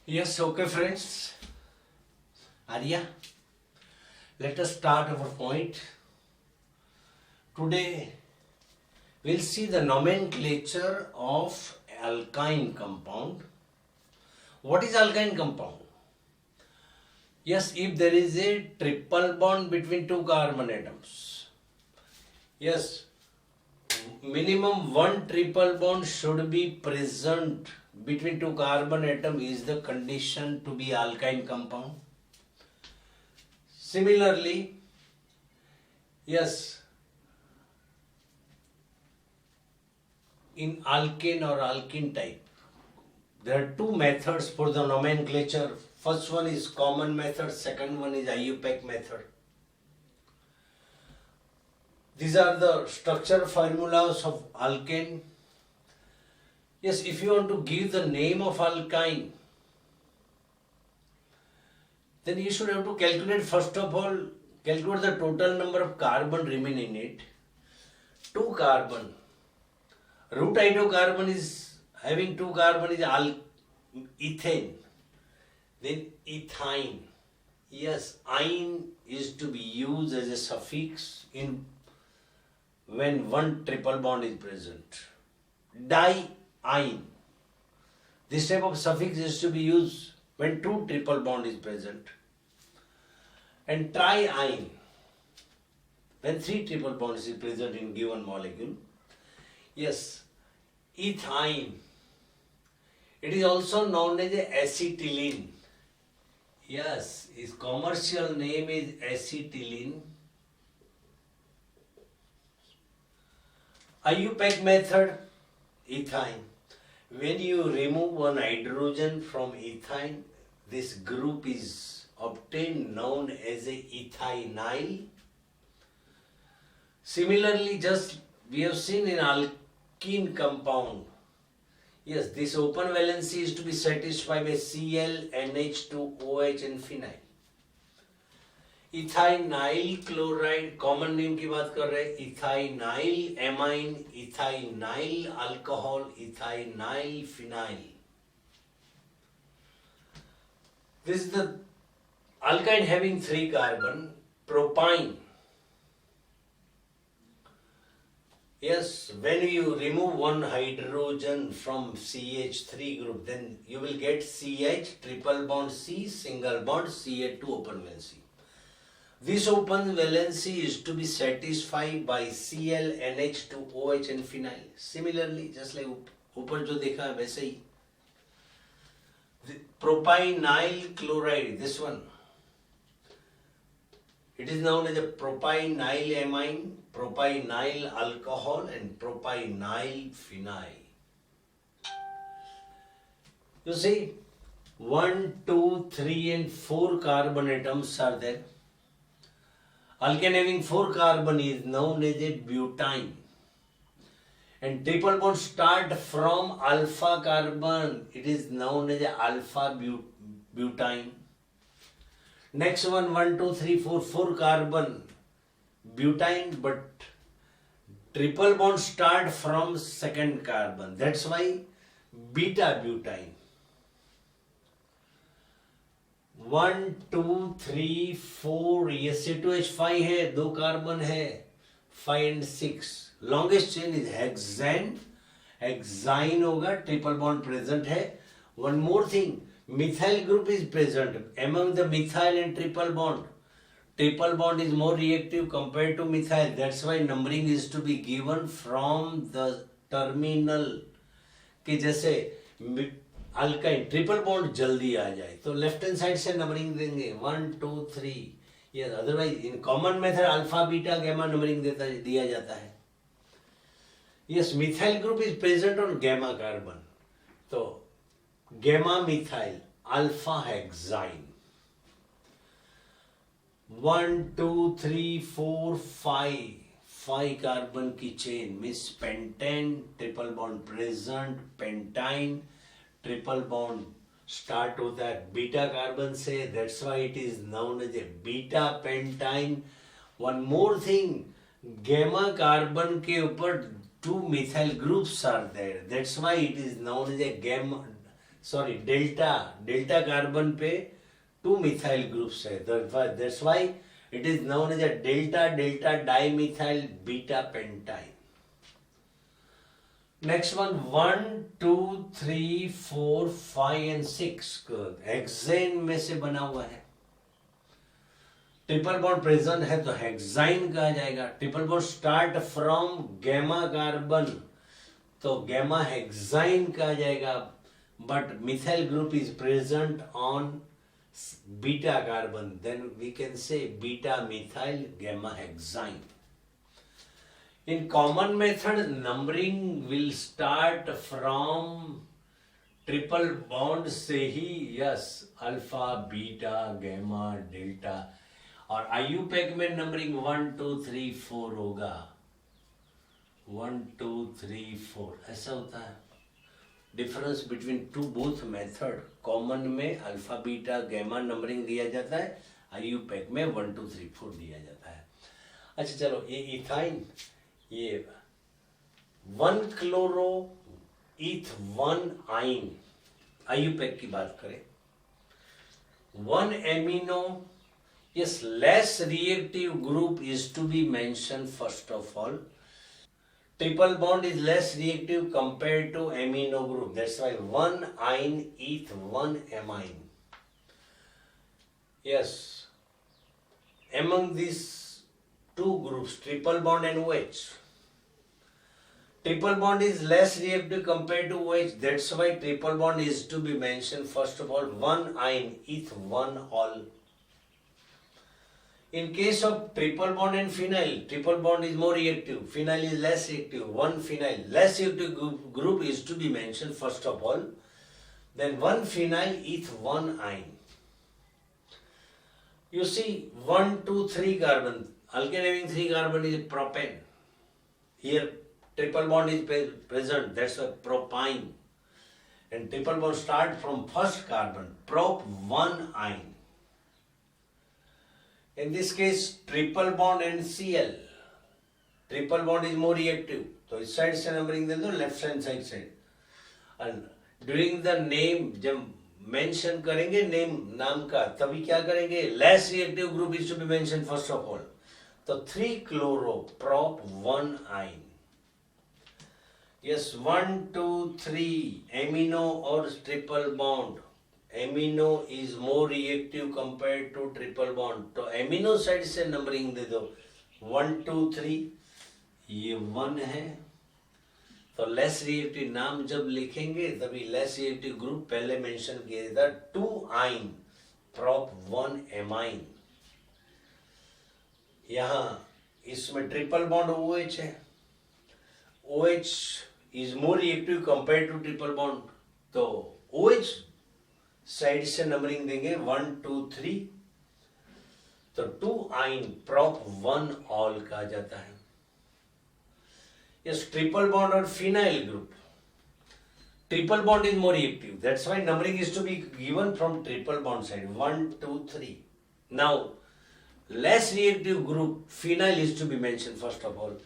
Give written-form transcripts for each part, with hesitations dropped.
Yes, okay, friends. Arya, let us start our point. Today, we'll see the nomenclature of alkyne compound. What is alkyne compound? Yes, if there is a triple bond between two carbon atoms. Yes, minimum one triple bond should be present between two carbon atom is the condition to be alkyne compound. Similarly, yes, in alkane or alkene type, there are two methods for the nomenclature. First one is common method, second one is IUPAC method. These are the structure formulas of alkane. Yes, if you want to give the name of alkyne, then you should have to calculate, first of all, calculate the total number of carbon remaining in it. 2 carbon. Root hydrocarbon is having 2 carbon is ethane. Then ethyne. Yes, ine is to be used as a suffix in when one triple bond is present. Diene. This type of suffix is to be used when two triple bond is present. And triene, when three triple bonds is present in given molecule. Yes, ethyne. It is also known as acetylene. Yes, its commercial name is acetylene. IUPAC method, ethyne. When you remove one hydrogen from ethyne, this group is obtained known as a ethynyl. Similarly, just we have seen in alkene compound. Yes, this open valency is to be satisfied by Cl, NH2, OH and phenyl. इथाइनाइल chloride common name की बात कर रहे हैं. इथाइनाइल amine, इथाइनाइल alcohol, इथाइनाइल phenyl. This is the alkyne having 3 carbon. Propyne. Yes, when you remove one hydrogen from CH3 group, then you will get CH, triple bond C, single bond CH2 open valency. This open valency is to be satisfied by Cl, NH2, OH and phenyl. Similarly, just like ऊपर जो देखा है वैसे ही. Propynyl chloride, this one. It is known as a propynyl amine, propynyl alcohol and propynyl phenyl. You see, 1, 2, 3 and 4 carbon atoms are there. Alkane having 4 carbon is known as a butene. And triple bond start from alpha carbon. It is known as a alpha butene. Next one, 1, 2, 3, 4, 4 carbon butene, but triple bond start from second carbon. That's why beta butene. 1, 2, 3, 4, ये C2H5 है, 2 carbon है, 5 and 6. Longest chain is hexane. Hexine होगा, triple bond present है. One more thing, methyl group is present among the methyl and triple bond. Triple bond is more reactive compared to methyl. That's why numbering is to be given from the terminal. कि जैसे alkyne triple bond जल्दी आ जाए तो left hand side से numbering देंगे 1, 2, 3. Yes, otherwise in common method alpha beta gamma numbering दिया जाता है. Yes, methyl group is present on gamma carbon, तो gamma methyl alpha hexyne. 1, 2, 3, 4, 5 carbon की chain means pentane, triple bond present, pentyne, triple bond start होता है beta carbon से. That's why it is known as a beta pentyne. One more thing, gamma carbon के ऊपर 2 methyl groups are there. That's why it is known as a gamma sorry delta carbon पे 2 methyl groups है, that's why it is known as a delta dimethyl beta pentyne. Next one 1 2 3 4 5 and 6 hexane में से बना हुआ है. Triple bond present है तो hexyne कहा जाएगा. Triple bond start from gamma carbon तो गैमा हेक्साइन कहा जाएगा. But methyl group is present on beta carbon, then we can say beta methyl gamma hexyne. In common method, numbering will start from triple bond से ही. Yes, alpha beta gamma delta. और IUPAC में numbering 1 2 3 4 होगा. 1 2 3 4 ऐसा होता है. Difference between both method. Common में alpha beta gamma numbering दिया जाता है, IUPAC में 1 2 3 4 दिया जाता है. अच्छा चलो, ये इथाइन, ये 1 क्लोरो ईथ 1 आइन IUPAC की बात करें. 1 amino, yes, less reactive group is to be mentioned first of all. Triple bond is less reactive compared to amino group, that's why 1 ine eth 1 amine. Yes, among these two groups, triple bond and OH, triple bond is less reactive compared to OH, that's why triple bond is to be mentioned first of all. 1 ine eth 1 ol. In case of triple bond and phenyl, triple bond is more reactive, phenyl is less reactive. 1 phenyl, less reactive group is to be mentioned first of all. Then 1 phenyl eth 1 ine. You see 1 2 3 carbon, alkane having 3 carbon is propane. Here triple bond is present, that's a propyne. And triple bond start from first carbon, prop 1 ine. In this case, triple bond and Cl. Triple bond is more reactive. तो इस side से numbering दे दो, left hand side से. And during the name, जब mention करेंगे name नाम का, तभी क्या करेंगे? Less reactive group is to be mention first of all. तो 3 chloro prop 1 yne. Yes, 1 2 3 amino और triple bond. Amino is more reactive compare to triple bond, तो एमिनो साइड से नंबरिंग दे दो. 1 2 3, ये 1 है तो लेस रिएक्टिव नाम जब लिखेंगे तभी लेस रिएक्टिव ग्रुप पहले मेंशन किया था. 2 आइन प्रॉप 1 एमाइन. यहां इसमें ट्रिपल बॉन्ड OH है. OH is more reactive compare to triple bond, तो OH साइड से नंबरिंग देंगे 1 2 3. तो 2 आइन प्रॉप 1 ऑल कहा जाता है. यस, ट्रिपल बॉन्ड और phenyl group. Triple bond is more reactive, that's why numbering is to be given from triple bond side 1 2 3. Now less reactive group phenyl is to be mention first of all.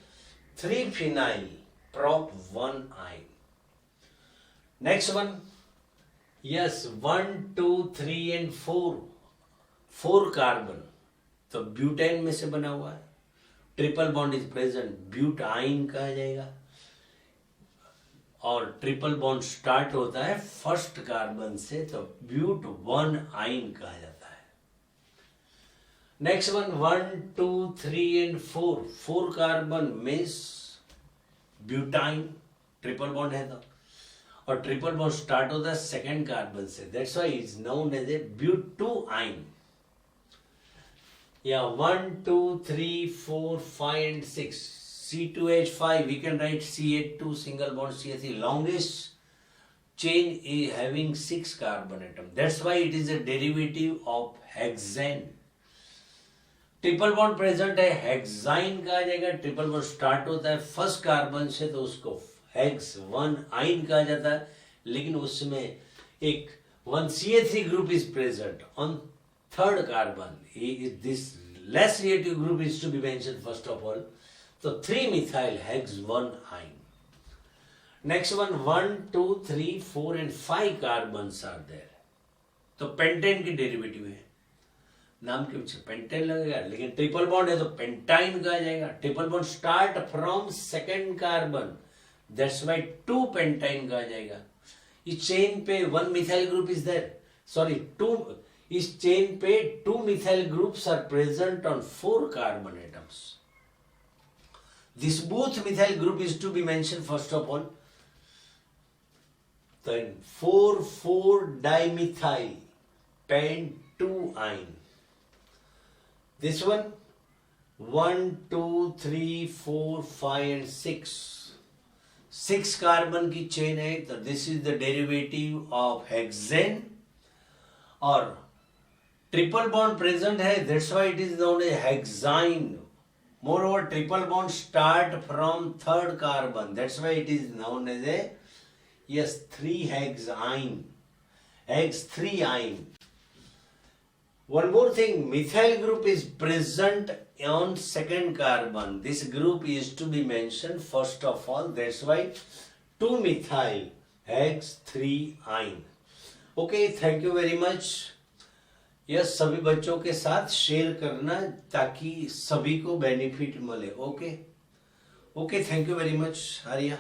3 phenyl prop 1 yne. Next one, yes, 1 2 3 and 4 carbon, तो butane में से बना हुआ है. Triple bond is present, butyne कहा जाएगा. और triple bond start होता है फर्स्ट कार्बन से, तो ब्यूट 1 आइन कहा जाता है. Next one 1 2 3 and 4 carbon means butyne. Triple bond है तो, और ट्रिपल बॉन्ड स्टार्ट होता है सेकेंड कार्बन से, that's why is known as a butyne. या 1 2 3 4 5 and 6, C2H5, we can write C8 2 single bond CH3. Longest chain is having 6 carbon atom, that's why it is a derivative of hexane. Triple bond present है, hexyne कहा जाएगा. Triple bond start होता है first carbon से, तो उसको hex 1 आइन कहा जाता है. लेकिन उसमें एक 1 CH3 group is present on third carbon. This less reactive group is to be mention first of all. तो 3 मिथाइल हेक्स 1 आइन. Next one, 1, 2, 3, 4 and 5 carbons are there. तो पेंटेन की डेरिवेटिव है, नाम के पीछे पेंटेन लगेगा, लेकिन ट्रिपल बॉन्ड है तो पेंटाइन कहा जाएगा. Triple bond start from second carbon, that's why 2 pentyne कहा जाएगा. इस चेन पे 1 methyl group is there, sorry 2, इस चेन पे 2 methyl groups are present on 4 carbon atoms. This both methyl group is to be mentioned first of all. Then 4,4-dimethyl pent2-ine. This one 1, 2, 3, 4, 5 and 6. 6 carbon की chain है, तो this is the derivative of hexane. और triple bond present है, that's why it is known as hexyne. Moreover, triple bond start from third carbon. That's why it is known as a 3-hexyne. Hex3-ine. One more thing, methyl group is present on second carbon. This group is to be mentioned first of all. That's why 2-methyl hex3-ine. Okay, thank you very much. यह सभी बच्चों के साथ share करना ताकि सभी को benefit मिले. Okay, thank you very much Arya.